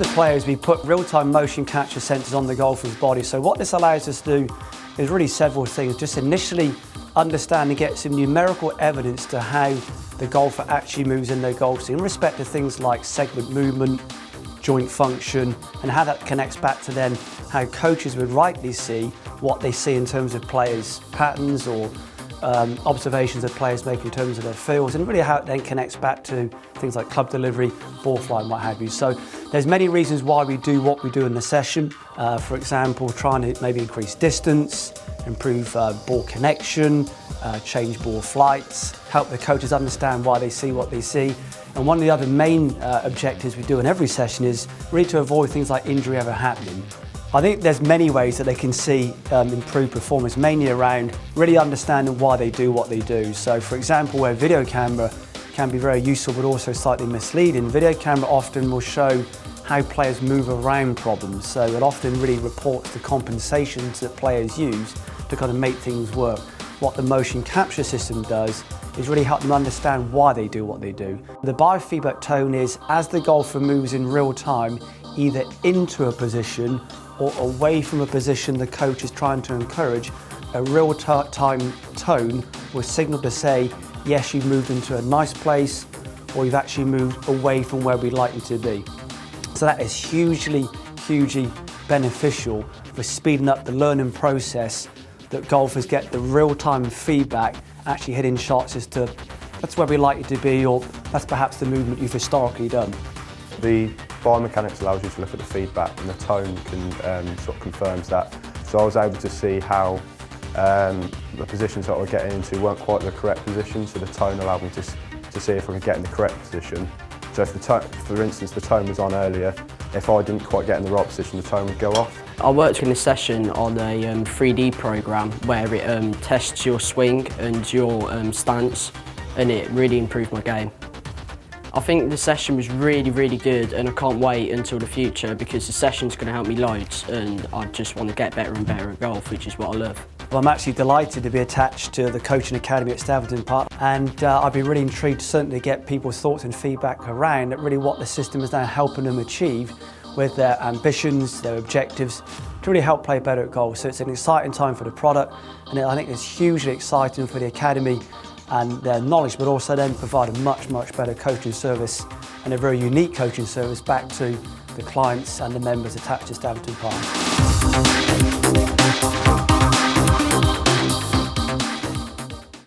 the players, we put real-time motion capture sensors on the golfer's body. So what this allows us to do is really several things. Just initially understand and get some numerical evidence to how the golfer actually moves in their golf swing in respect to things like segment movement, joint function, and how that connects back to then how coaches would rightly see what they see in terms of players' patterns or observations that players make in terms of their feels, and really how it then connects back to things like club delivery, ball flight and what have you. So there's many reasons why we do what we do in the session. For example, trying to maybe increase distance, improve ball connection, change ball flights, help the coaches understand why they see what they see. And one of the other main objectives we do in every session is really to avoid things like injury ever happening. I think there's many ways that they can see improved performance, mainly around really understanding why they do what they do. So for example, where video camera can be very useful but also slightly misleading, video camera often will show how players move around problems. So it often really reports the compensations that players use to kind of make things work. What the motion capture system does is really help them understand why they do what they do. The biofeedback tone is as the golfer moves in real time, either into a position or away from a position the coach is trying to encourage, a real-time tone will signal to say, yes, you've moved into a nice place, or you've actually moved away from where we'd like you to be. So that is hugely beneficial for speeding up the learning process, that golfers get the real-time feedback, actually hitting shots as to, that's where we like you to be, or that's perhaps the movement you've historically done. The biomechanics allows you to look at the feedback, and the tone can sort of confirms that. So I was able to see how the positions that I was getting into weren't quite the correct position, so the tone allowed me to see if I could get in the correct position. So if the tone, for instance, the tone was on earlier, if I didn't quite get in the right position, the tone would go off. I worked in a session on a 3D program where it tests your swing and your stance, and it really improved my game. I think the session was really good, and I can't wait until the future because the session's going to help me loads, and I just want to get better and better at golf, which is what I love. Well, I'm actually delighted to be attached to the Coaching Academy at Staverton Park, and I'd be really intrigued certainly to get people's thoughts and feedback around really what the system is now helping them achieve with their ambitions, their objectives, to really help play better at golf. So it's an exciting time for the product, and I think it's hugely exciting for the Academy and their knowledge, but also then provide a much better coaching service and a very unique coaching service back to the clients and the members attached to Staverton Park.